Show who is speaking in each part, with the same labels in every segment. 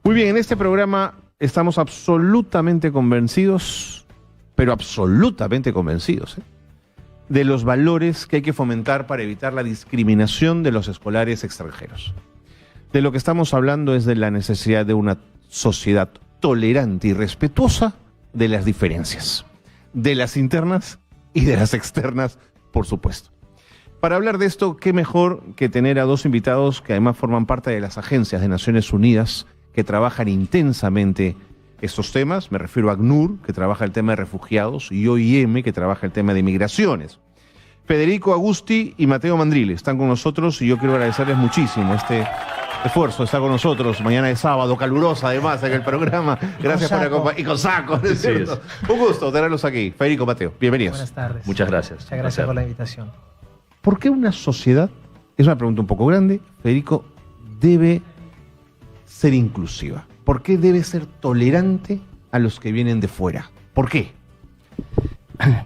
Speaker 1: Muy bien, en este programa estamos absolutamente convencidos, pero absolutamente convencidos, de los valores que hay que fomentar para evitar la discriminación de los escolares extranjeros. De lo que estamos hablando es de la necesidad de una sociedad tolerante y respetuosa de las diferencias, de las internas y de las externas, por supuesto. Para hablar de esto, qué mejor que tener a dos invitados que además forman parte de las agencias de Naciones Unidas que trabajan intensamente estos temas. Me refiero a ACNUR, que trabaja el tema de refugiados, y OIM, que trabaja el tema de migraciones. Federico Agusti y Mateo Mandrile están con nosotros y yo quiero agradecerles muchísimo este esfuerzo. Está con nosotros mañana de sábado, calurosa además en el programa. Gracias por acompañarnos. Y con saco, ¿no es cierto? Un gusto tenerlos aquí. Federico, Mateo, bienvenidos.
Speaker 2: Buenas tardes.
Speaker 3: Muchas gracias.
Speaker 2: Muchas gracias por la invitación.
Speaker 1: ¿Por qué una sociedad, es una pregunta un poco grande, Federico, debe ser inclusiva? ¿Por qué debe ser tolerante a los que vienen de fuera? ¿Por qué?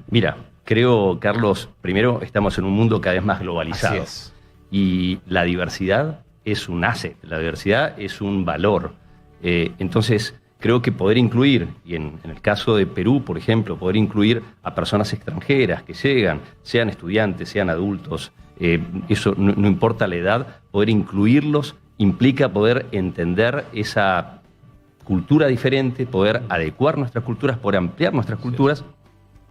Speaker 3: Mira, creo, Carlos, primero estamos en un mundo cada vez más globalizado.
Speaker 1: Así es.
Speaker 3: Y la diversidad es un asset, la diversidad es un valor. Entonces, creo que poder incluir, y en el caso de Perú, por ejemplo, poder incluir a personas extranjeras que llegan, sean estudiantes, sean adultos, eso no importa la edad, poder incluirlos implica poder entender esa cultura diferente, poder adecuar nuestras culturas, poder ampliar nuestras culturas,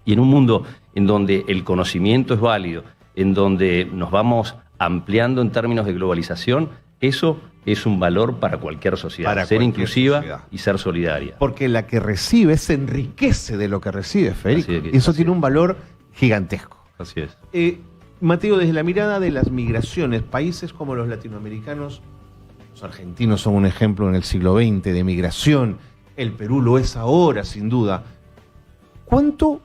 Speaker 3: y en un mundo en donde el conocimiento es válido, en donde nos vamos ampliando en términos de globalización, eso es un valor para cualquier sociedad,
Speaker 1: Para
Speaker 3: ser
Speaker 1: cualquier
Speaker 3: inclusiva
Speaker 1: sociedad.
Speaker 3: y ser solidaria.
Speaker 1: Porque la que recibe se enriquece de lo que recibe, Federico.
Speaker 3: Así es,
Speaker 1: Y eso
Speaker 3: así
Speaker 1: tiene
Speaker 3: es.
Speaker 1: un valor gigantesco.
Speaker 3: Así es.
Speaker 1: Mateo, desde la mirada de las migraciones, países como los latinoamericanos, los argentinos son un ejemplo en el siglo XX de migración, el Perú lo es ahora, sin duda. ¿Cuánto,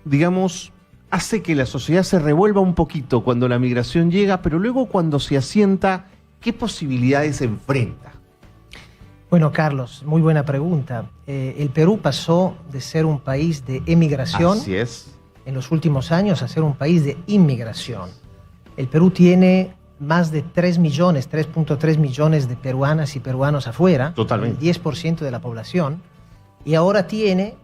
Speaker 1: digamos, hace que la sociedad se revuelva un poquito cuando la migración llega, pero luego cuando se asienta, qué posibilidades enfrenta?
Speaker 2: Bueno, Carlos, muy buena pregunta. El Perú pasó de ser un país de emigración
Speaker 1: Así es.
Speaker 2: en los últimos años a ser un país de inmigración. El Perú tiene más de 3.3 millones de peruanas y peruanos afuera,
Speaker 1: Totalmente.
Speaker 2: el 10% de la población, y ahora tiene,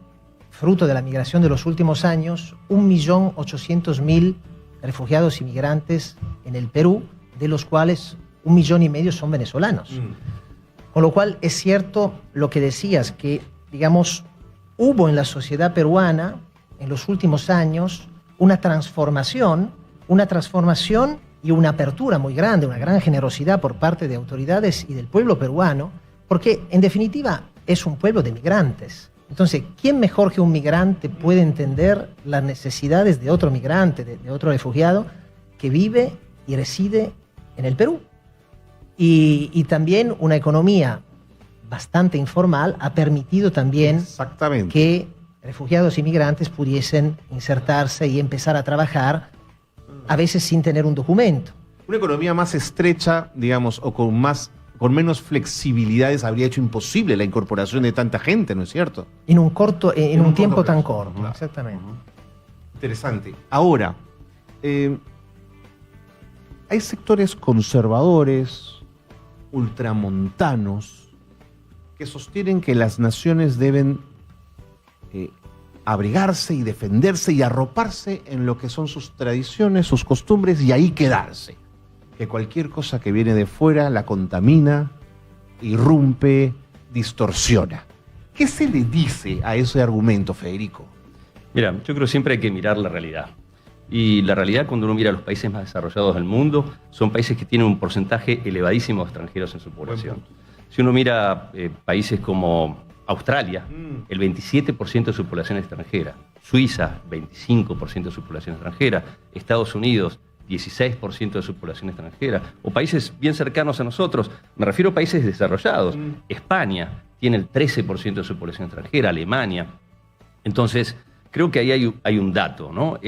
Speaker 2: fruto de la migración de los últimos años, 1.800.000 refugiados y migrantes en el Perú, de los cuales 1,5 millones son venezolanos. Con lo cual es cierto lo que decías, que digamos hubo en la sociedad peruana en los últimos años una transformación y una apertura muy grande, una gran generosidad por parte de autoridades y del pueblo peruano, porque en definitiva es un pueblo de migrantes. Entonces, ¿quién mejor que un migrante puede entender las necesidades de otro migrante, de otro refugiado que vive y reside en el Perú? Y también una economía bastante informal ha permitido también
Speaker 1: Exactamente.
Speaker 2: que refugiados y migrantes pudiesen insertarse y empezar a trabajar, a veces sin tener un documento.
Speaker 1: Una economía más estrecha, digamos, o con menos flexibilidades habría hecho imposible la incorporación de tanta gente, ¿no es cierto?
Speaker 2: En un tiempo
Speaker 1: corto
Speaker 2: tan
Speaker 1: plazo,
Speaker 2: corto,
Speaker 1: claro.
Speaker 2: exactamente.
Speaker 1: Interesante. Ahora, hay sectores conservadores, ultramontanos, que sostienen que las naciones deben abrigarse y defenderse y arroparse en lo que son sus tradiciones, sus costumbres, y ahí quedarse. Que cualquier cosa que viene de fuera la contamina, irrumpe, distorsiona. ¿Qué se le dice a ese argumento, Federico?
Speaker 3: Mira, yo creo que siempre hay que mirar la realidad. Y la realidad, cuando uno mira los países más desarrollados del mundo, son países que tienen un porcentaje elevadísimo de extranjeros en su población. Si uno mira países como Australia, el 27% de su población es extranjera. Suiza, 25% de su población extranjera. Estados Unidos, 16% de su población extranjera. O países bien cercanos a nosotros, me refiero a países desarrollados. España tiene el 13% de su población extranjera, Alemania. Entonces, creo que ahí hay un dato, ¿no?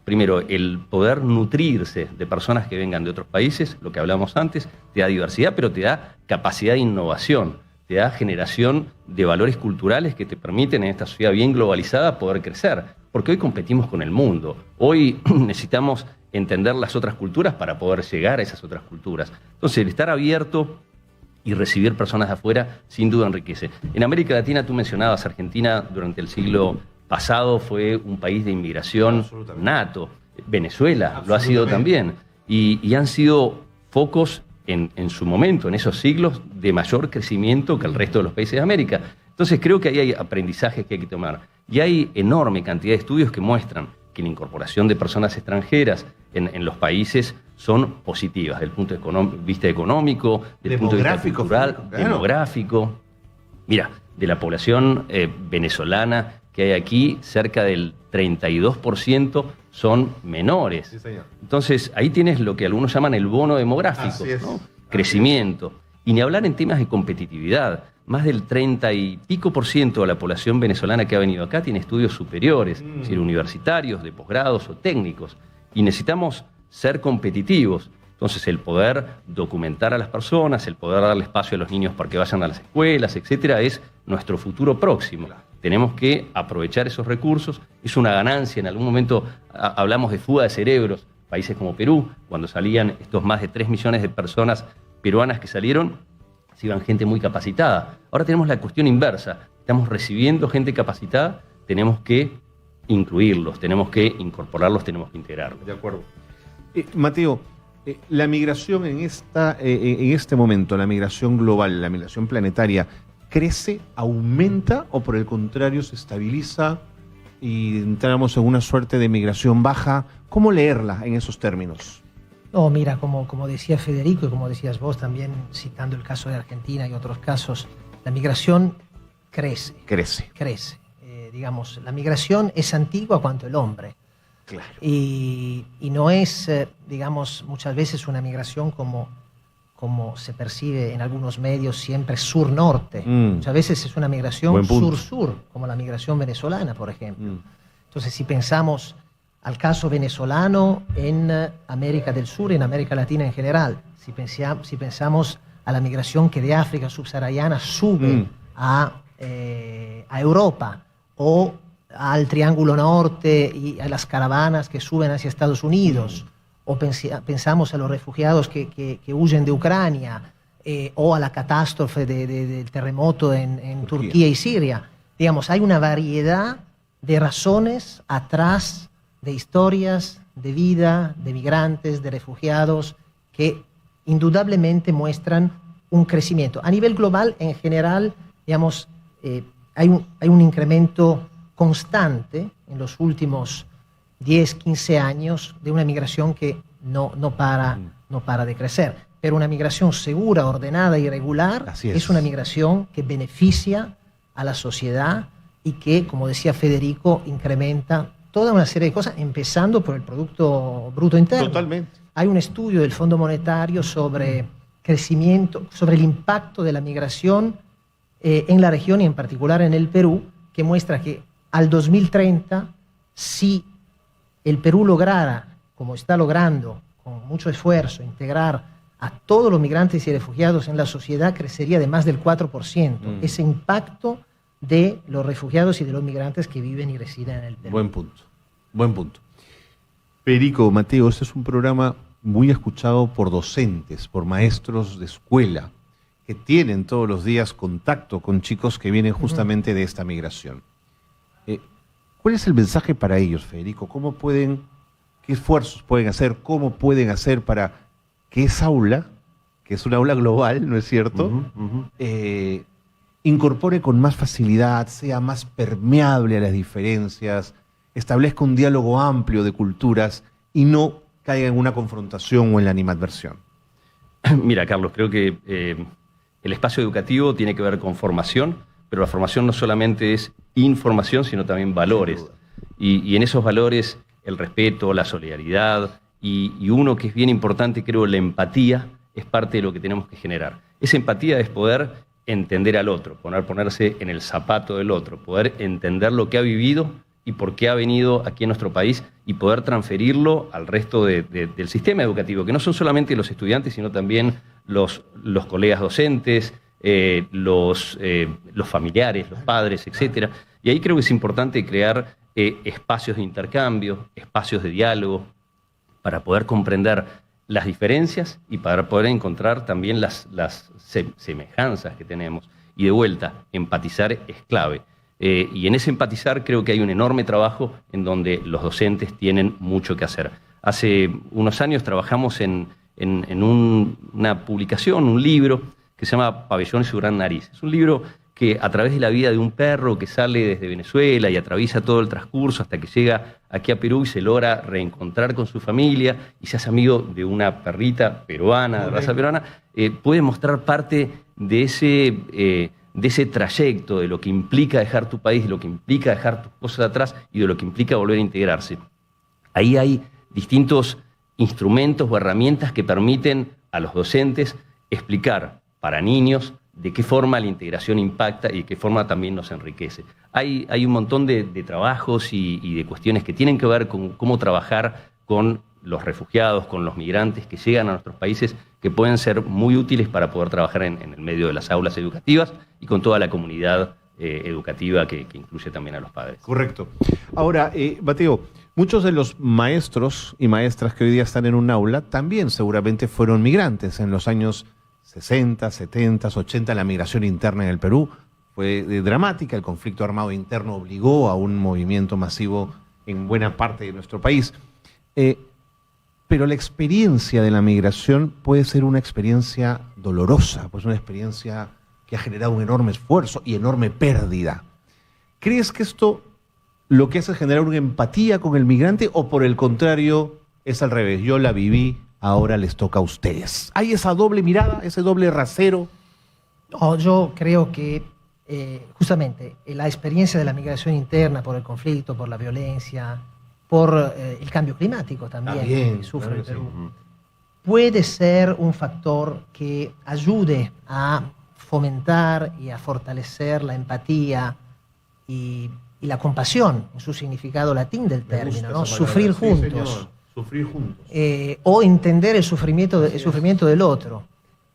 Speaker 3: Primero, el poder nutrirse de personas que vengan de otros países, lo que hablamos antes, te da diversidad, pero te da capacidad de innovación, te da generación de valores culturales que te permiten en esta sociedad bien globalizada poder crecer. Porque hoy competimos con el mundo, hoy necesitamos entender las otras culturas para poder llegar a esas otras culturas. Entonces, el estar abierto y recibir personas de afuera sin duda enriquece. En América Latina, tú mencionabas, Argentina durante el siglo pasado fue un país de inmigración nato. Venezuela lo ha sido también. Y han sido focos en su momento, en esos siglos, de mayor crecimiento que el resto de los países de América. Entonces creo que ahí hay aprendizajes que hay que tomar. Y hay enorme cantidad de estudios que muestran que la incorporación de personas extranjeras en los países son positivas, desde el punto de vista económico, desde el punto de vista cultural,
Speaker 1: claro.
Speaker 3: Demográfico. Mira, de la población venezolana que hay aquí, cerca del 32% son menores.
Speaker 1: Sí, señor.
Speaker 3: Entonces, ahí tienes lo que algunos llaman el bono demográfico, ¿no? Crecimiento. Y ni hablar en temas de competitividad. Más del 30 y pico % de la población venezolana que ha venido acá tiene estudios superiores, es decir, universitarios, de posgrados o técnicos. Y necesitamos ser competitivos. Entonces, el poder documentar a las personas, el poder darle espacio a los niños para que vayan a las escuelas, etcétera, es nuestro futuro próximo. Tenemos que aprovechar esos recursos. Es una ganancia. En algún momento hablamos de fuga de cerebros. Países como Perú, cuando salían estos más de 3 millones de personas peruanas que salieron, se iban gente muy capacitada. Ahora tenemos la cuestión inversa. Estamos recibiendo gente capacitada, tenemos que incluirlos, tenemos que incorporarlos, tenemos que integrarlos.
Speaker 1: De acuerdo. Mateo, la migración en este momento, la migración global, la migración planetaria, ¿crece, aumenta o por el contrario se estabiliza y entramos en una suerte de migración baja? ¿Cómo leerla en esos términos?
Speaker 2: No, mira, como decía Federico y como decías vos también, citando el caso de Argentina y otros casos, la migración crece. Crece. Digamos, la migración es antigua cuanto el hombre.
Speaker 1: Claro.
Speaker 2: Y no es, digamos, muchas veces una migración como se percibe en algunos medios, siempre sur-norte. Muchas veces es una migración sur-sur, como la migración venezolana, por ejemplo. Entonces, si pensamos al caso venezolano en América del Sur, en América Latina en general, si pensamos a la migración que de África subsahariana sube a Europa, o al Triángulo Norte y a las caravanas que suben hacia Estados Unidos, o pensamos a los refugiados que huyen de Ucrania, o a la catástrofe del terremoto en Turquía y Siria. Digamos, hay una variedad de razones atrás, de historias, de vida, de migrantes, de refugiados, que indudablemente muestran un crecimiento. A nivel global, en general, digamos, hay un incremento constante en los últimos 10, 15 años de una migración que no para de crecer. Pero una migración segura, ordenada y regular es una migración que beneficia a la sociedad y que, como decía Federico, incrementa toda una serie de cosas, empezando por el Producto Bruto Interno.
Speaker 1: Totalmente.
Speaker 2: Hay un estudio del Fondo Monetario sobre crecimiento, sobre el impacto de la migración en la región y en particular en el Perú, que muestra que al 2030, si el Perú lograra, como está logrando, con mucho esfuerzo, integrar a todos los migrantes y refugiados en la sociedad, crecería de más del 4%. Ese impacto de los refugiados y de los migrantes que viven y residen en el Perú.
Speaker 1: Buen punto. Federico, Mateo, este es un programa muy escuchado por docentes, por maestros de escuela, que tienen todos los días contacto con chicos que vienen justamente de esta migración. ¿Cuál es el mensaje para ellos, Federico? ¿Qué esfuerzos pueden hacer? ¿Cómo pueden hacer para que esa aula, que es una aula global, ¿no es cierto?, incorpore con más facilidad, sea más permeable a las diferencias, establezca un diálogo amplio de culturas y no caiga en una confrontación o en la animadversión?
Speaker 3: Mira, Carlos, creo que el espacio educativo tiene que ver con formación, pero la formación no solamente es información, sino también valores. Y en esos valores, el respeto, la solidaridad y uno que es bien importante, creo, la empatía, es parte de lo que tenemos que generar. Esa empatía es poder entender al otro, ponerse en el zapato del otro, poder entender lo que ha vivido y por qué ha venido aquí a nuestro país y poder transferirlo al resto del sistema educativo, que no son solamente los estudiantes, sino también los colegas docentes, los familiares, los padres, etc. Y ahí creo que es importante crear espacios de intercambio, espacios de diálogo, para poder comprender las diferencias y para poder encontrar también las semejanzas que tenemos. Y de vuelta, empatizar es clave. Y en ese empatizar creo que hay un enorme trabajo en donde los docentes tienen mucho que hacer. Hace unos años trabajamos en una publicación, un libro que se llama Pabellón y su gran nariz. Es un libro que a través de la vida de un perro que sale desde Venezuela y atraviesa todo el transcurso hasta que llega aquí a Perú y se logra reencontrar con su familia y se hace amigo de una perrita peruana, de raza peruana, puede mostrar parte de ese trayecto, de lo que implica dejar tu país, de lo que implica dejar tus cosas atrás y de lo que implica volver a integrarse. Ahí hay distintos instrumentos o herramientas que permiten a los docentes explicar para niños de qué forma la integración impacta y de qué forma también nos enriquece. Hay un montón de trabajos y de cuestiones que tienen que ver con cómo trabajar con los refugiados, con los migrantes que llegan a nuestros países, que pueden ser muy útiles para poder trabajar en el medio de las aulas educativas y con toda la comunidad educativa que incluye también a los padres.
Speaker 1: Correcto. Ahora, Mateo, muchos de los maestros y maestras que hoy día están en un aula también seguramente fueron migrantes en los años 60, 70, 80. La migración interna en el Perú fue dramática. El conflicto armado interno obligó a un movimiento masivo en buena parte de nuestro país. Pero la experiencia de la migración puede ser una experiencia dolorosa, pues una experiencia que ha generado un enorme esfuerzo y enorme pérdida. ¿Crees que esto lo que hace es generar una empatía con el migrante o por el contrario es al revés? Yo la viví, ahora les toca a ustedes. ¿Hay esa doble mirada, ese doble rasero?
Speaker 2: No, yo creo que justamente la experiencia de la migración interna por el conflicto, por la violencia, por el cambio climático también que sufre el Perú, puede ser un factor que ayude a fomentar y a fortalecer la empatía y la compasión, en su significado latín del término, ¿no? Sufrir juntos.
Speaker 1: Señor. Sufrir juntos.
Speaker 2: O entender el sufrimiento del otro.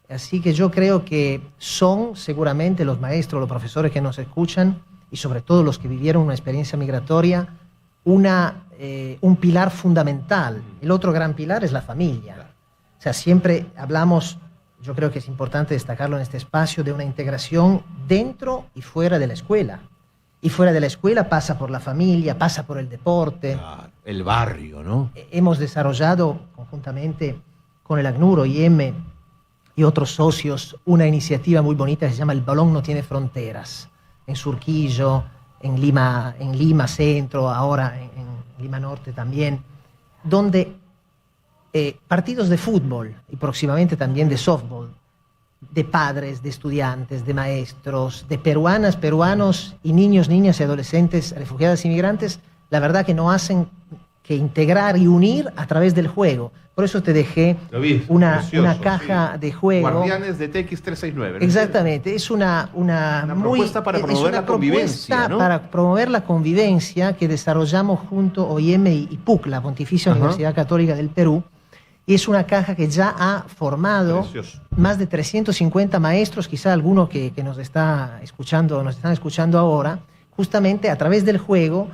Speaker 2: Así que yo creo que son seguramente los maestros, los profesores que nos escuchan y sobre todo los que vivieron una experiencia migratoria, un pilar fundamental. El otro gran pilar es la familia. O sea, siempre hablamos, yo creo que es importante destacarlo en este espacio, de una integración dentro y fuera de la escuela. Y fuera de la escuela pasa por la familia, pasa por el deporte.
Speaker 1: Claro, el barrio, ¿no?
Speaker 2: Hemos desarrollado conjuntamente con el ACNUR, OIM y otros socios una iniciativa muy bonita que se llama El Balón No Tiene Fronteras. En Surquillo, en Lima Centro, ahora en Lima Norte también, donde partidos de fútbol y próximamente también de softball, de padres, de estudiantes, de maestros, de peruanas, peruanos y niños, niñas y adolescentes, refugiadas y migrantes, la verdad que no hacen que integrar y unir a través del juego. Por eso te dejé una caja de juego.
Speaker 1: Guardianes de TX369. ¿no?
Speaker 2: Exactamente, es una
Speaker 1: propuesta para promover la convivencia, ¿no?
Speaker 2: Para promover la convivencia que desarrollamos junto OIM y PUC, la Pontificia Universidad Católica del Perú. Y es una caja que ya ha formado más de 350 maestros, quizá algunos que nos están escuchando ahora. Justamente a través del juego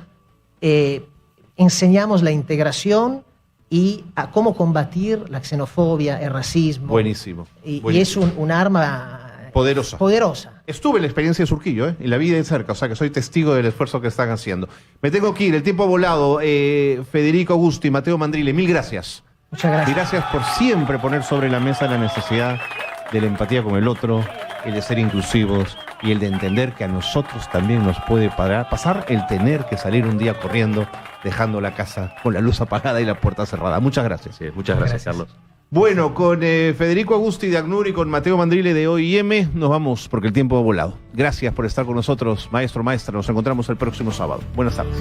Speaker 2: enseñamos la integración y a cómo combatir la xenofobia, el racismo.
Speaker 1: Buenísimo.
Speaker 2: Y es un arma poderosa.
Speaker 1: Estuve en la experiencia de Surquillo, y la vi de cerca, o sea que soy testigo del esfuerzo que están haciendo. Me tengo que ir, el tiempo ha volado. Federico Agusti, Mateo Mandrile, mil gracias.
Speaker 2: Muchas gracias.
Speaker 1: Y gracias por siempre poner sobre la mesa la necesidad de la empatía con el otro, el de ser inclusivos y el de entender que a nosotros también nos puede pasar el tener que salir un día corriendo, dejando la casa con la luz apagada y la puerta cerrada. Muchas gracias.
Speaker 3: Sí, muchas gracias, Carlos.
Speaker 1: Bueno, con Federico Agusti de ACNUR y con Mateo Mandrile de OIM nos vamos porque el tiempo ha volado. Gracias por estar con nosotros, maestro, maestra. Nos encontramos el próximo sábado. Buenas tardes.